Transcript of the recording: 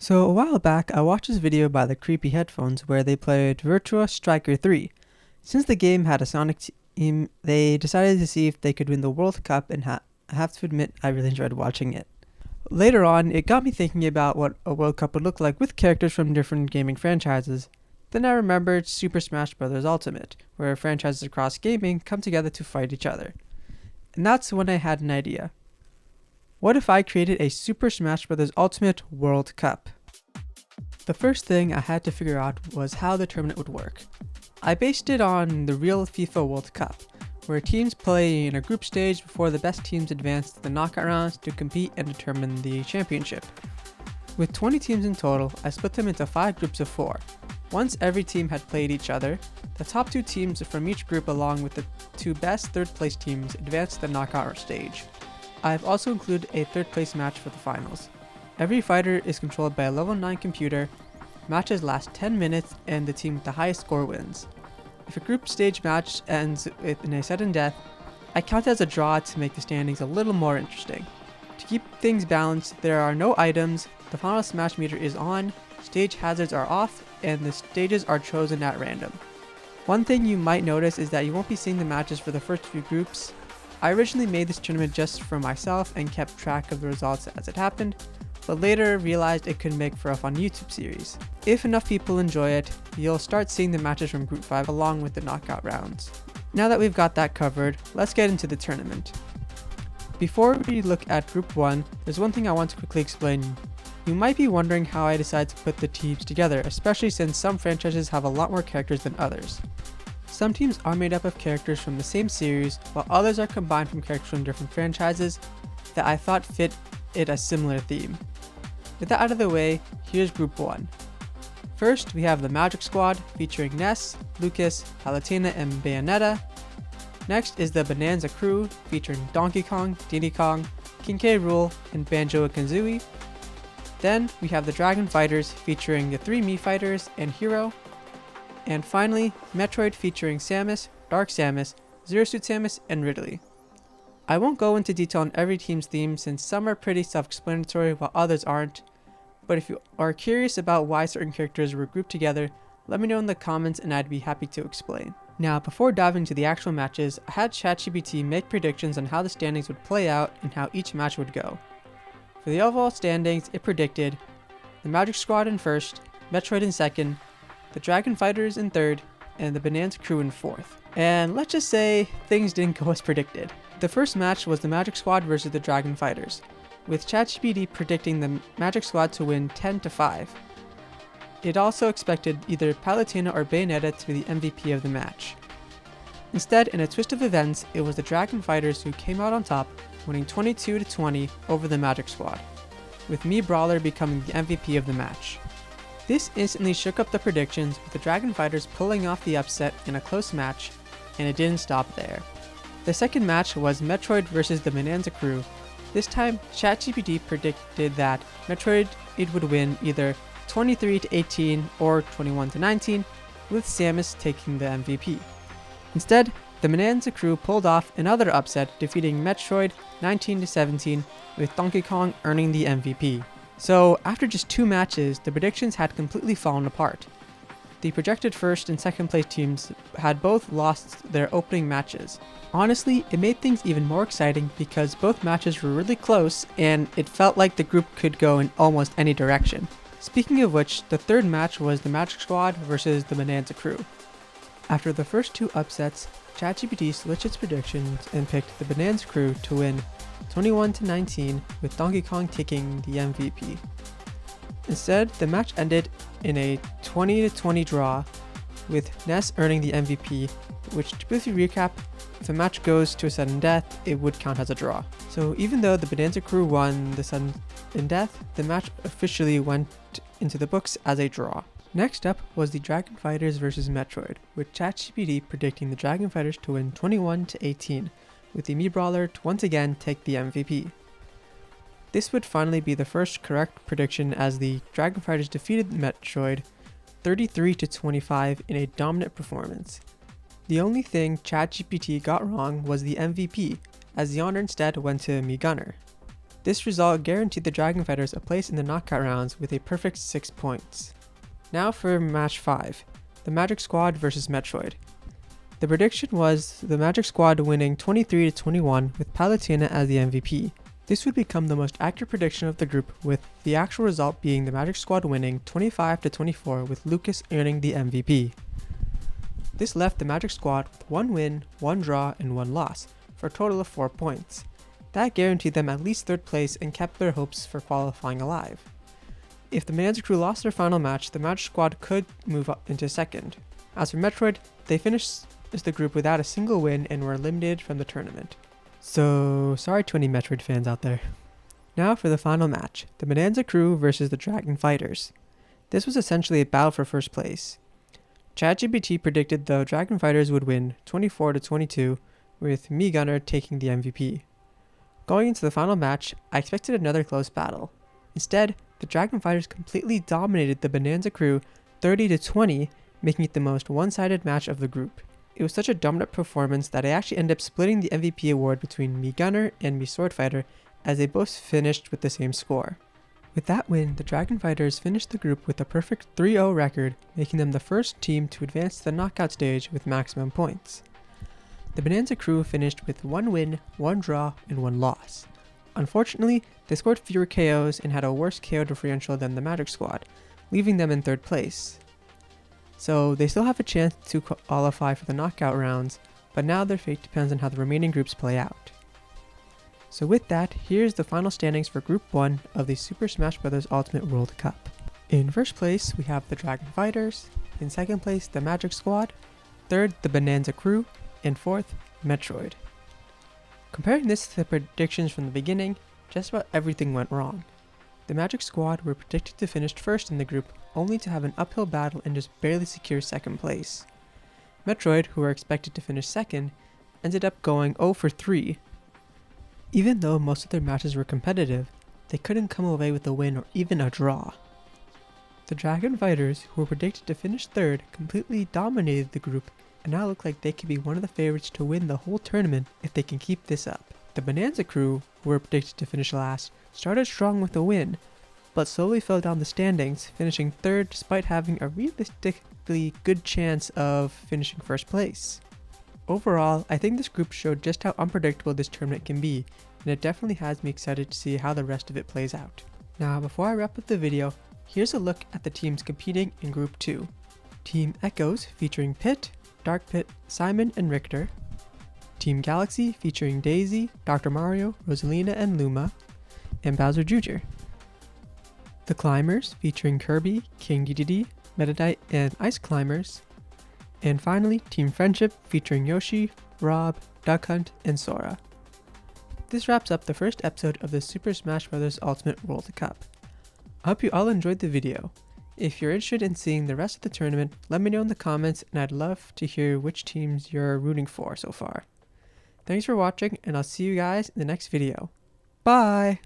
So a while back, I watched this video by the Creepy Headphones where they played Virtua Striker 3. Since the game had a Sonic team, they decided to see if they could win the World Cup, and I have to admit I really enjoyed watching it. Later on, it got me thinking about what a World Cup would look like with characters from different gaming franchises. Then I remembered Super Smash Bros. Ultimate, where franchises across gaming come together to fight each other. And that's when I had an idea. What if I created a Super Smash Bros. Ultimate World Cup? The first thing I had to figure out was how the tournament would work. I based it on the real FIFA World Cup, where teams play in a group stage before the best teams advance to the knockout rounds to compete and determine the championship. With 20 teams in total, I split them into 5 groups of 4. Once every team had played each other, the top 2 teams from each group along with the 2 best third place teams advanced to the knockout stage. I've also included a third place match for the finals. Every fighter is controlled by a level 9 computer, matches last 10 minutes, and the team with the highest score wins. If a group stage match ends in a sudden death, I count it as a draw to make the standings a little more interesting. To keep things balanced, there are no items, the final smash meter is on, stage hazards are off, and the stages are chosen at random. One thing you might notice is that you won't be seeing the matches for the first few groups. I originally made this tournament just for myself and kept track of the results as it happened, but later realized it could make for a fun YouTube series. If enough people enjoy it, you'll start seeing the matches from Group 5 along with the knockout rounds. Now that we've got that covered, let's get into the tournament. Before we look at Group 1, there's one thing I want to quickly explain. You might be wondering how I decided to put the teams together, especially since some franchises have a lot more characters than others. Some teams are made up of characters from the same series, while others are combined from characters from different franchises that I thought fit it a similar theme. With that out of the way, here's Group 1. First, we have the Magic Squad featuring Ness, Lucas, Palutena, and Bayonetta. Next is the Bonanza Crew featuring Donkey Kong, Diddy Kong, King K. Rool, and Banjo-Kazooie. Then we have the Dragon Fighters featuring the 3 Mii Fighters and Hero. And finally, Metroid featuring Samus, Dark Samus, Zero Suit Samus, and Ridley. I won't go into detail on every team's theme since some are pretty self-explanatory while others aren't, but if you are curious about why certain characters were grouped together, let me know in the comments and I'd be happy to explain. Now, before diving into the actual matches, I had ChatGPT make predictions on how the standings would play out and how each match would go. For the overall standings, it predicted the Magic Squad in first, Metroid in second, the Dragon Fighters in third, and the Bonanza Crew in fourth. And let's just say things didn't go as predicted. The first match was the Magic Squad versus the Dragon Fighters, with ChatGPT predicting the Magic Squad to win 10-5. It also expected either Palutena or Bayonetta to be the MVP of the match. Instead, in a twist of events, it was the Dragon Fighters who came out on top, winning 22-20 over the Magic Squad, with Mii Brawler becoming the MVP of the match. This instantly shook up the predictions, with the Dragon Fighters pulling off the upset in a close match, and it didn't stop there. The second match was Metroid versus the Bonanza Crew. This time, ChatGPT predicted that Metroid would win either 23-18 or 21-19, with Samus taking the MVP. Instead, the Bonanza Crew pulled off another upset, defeating Metroid 19-17, with Donkey Kong earning the MVP. So, after just 2 matches, the predictions had completely fallen apart. The projected first and second place teams had both lost their opening matches. Honestly, it made things even more exciting because both matches were really close and it felt like the group could go in almost any direction. Speaking of which, the third match was the Magic Squad versus the Bonanza Crew. After the first 2 upsets, ChatGPT switched its predictions and picked the Bonanza Crew to win 21-19, with Donkey Kong taking the MVP. Instead, the match ended in a 20-20 draw, with Ness earning the MVP, which, to briefly recap, if a match goes to a sudden death, it would count as a draw. So even though the Bonanza Crew won the sudden death, the match officially went into the books as a draw. Next up was the Dragon Fighters vs Metroid, with ChatGPT predicting the Dragon Fighters to win 21-18, with the Mii Brawler to once again take the MVP. This would finally be the first correct prediction as the Dragon Fighters defeated Metroid 33-25 in a dominant performance. The only thing ChatGPT got wrong was the MVP, as the honor instead went to Mii Gunner. This result guaranteed the Dragon Fighters a place in the knockout rounds with a perfect 6 points. Now for match 5, the Magic Squad vs Metroid. The prediction was the Magic Squad winning 23-21 with Palutena as the MVP. This would become the most accurate prediction of the group, with the actual result being the Magic Squad winning 25-24 with Lucas earning the MVP. This left the Magic Squad with 1 win, 1 draw, and 1 loss, for a total of 4 points. That guaranteed them at least 3rd place and kept their hopes for qualifying alive. If the Bonanza Crew lost their final match, the Magic Squad could move up into 2nd. As for Metroid, they finished the group without a single win and were eliminated from the tournament. So, sorry to any Metroid fans out there. Now for the final match, the Bonanza Crew versus the Dragon Fighters. This was essentially a battle for 1st place. ChatGPT predicted the Dragon Fighters would win 24-22, with Me Gunner taking the MVP. Going into the final match, I expected another close battle. Instead, the Dragon Fighters completely dominated the Bonanza Crew 30-20, making it the most one-sided match of the group. It was such a dominant performance that I actually ended up splitting the MVP award between Me Gunner and Me Sword Fighter, as they both finished with the same score. With that win, the Dragon Fighters finished the group with a perfect 3-0 record, making them the first team to advance to the knockout stage with maximum points. The Bonanza Crew finished with 1 win, 1 draw, and 1 loss. Unfortunately, they scored fewer KOs and had a worse KO differential than the Magic Squad, leaving them in 3rd place. So they still have a chance to qualify for the knockout rounds, but now their fate depends on how the remaining groups play out. So with that, here's the final standings for Group 1 of the Super Smash Bros. Ultimate World Cup. In 1st place, we have the Dragon Fighters, in 2nd place, the Magic Squad, 3rd, the Bonanza Crew, and 4th, Metroid. Comparing this to the predictions from the beginning, just about everything went wrong. The Magic Squad were predicted to finish 1st in the group, only to have an uphill battle and just barely secure 2nd place. Metroid, who were expected to finish 2nd, ended up going 0 for 3. Even though most of their matches were competitive, they couldn't come away with a win or even a draw. The Dragon Fighters, who were predicted to finish 3rd, completely dominated the group and now look like they could be one of the favorites to win the whole tournament if they can keep this up. The Bonanza Crew, who were predicted to finish last, started strong with a win, but slowly fell down the standings, finishing 3rd despite having a realistically good chance of finishing 1st place. Overall, I think this group showed just how unpredictable this tournament can be, and it definitely has me excited to see how the rest of it plays out. Now, before I wrap up the video, here's a look at the teams competing in Group 2. Team Echoes featuring Pit, Dark Pit, Simon, and Richter. Team Galaxy featuring Daisy, Dr. Mario, Rosalina, and Luma, and Bowser Jr. The Climbers featuring Kirby, King Dedede, Metadite, and Ice Climbers. And finally, Team Friendship featuring Yoshi, Rob, Duck Hunt, and Sora. This wraps up the first episode of the Super Smash Bros. Ultimate World Cup. I hope you all enjoyed the video. If you're interested in seeing the rest of the tournament, let me know in the comments, and I'd love to hear which teams you're rooting for so far. Thanks for watching, and I'll see you guys in the next video. Bye!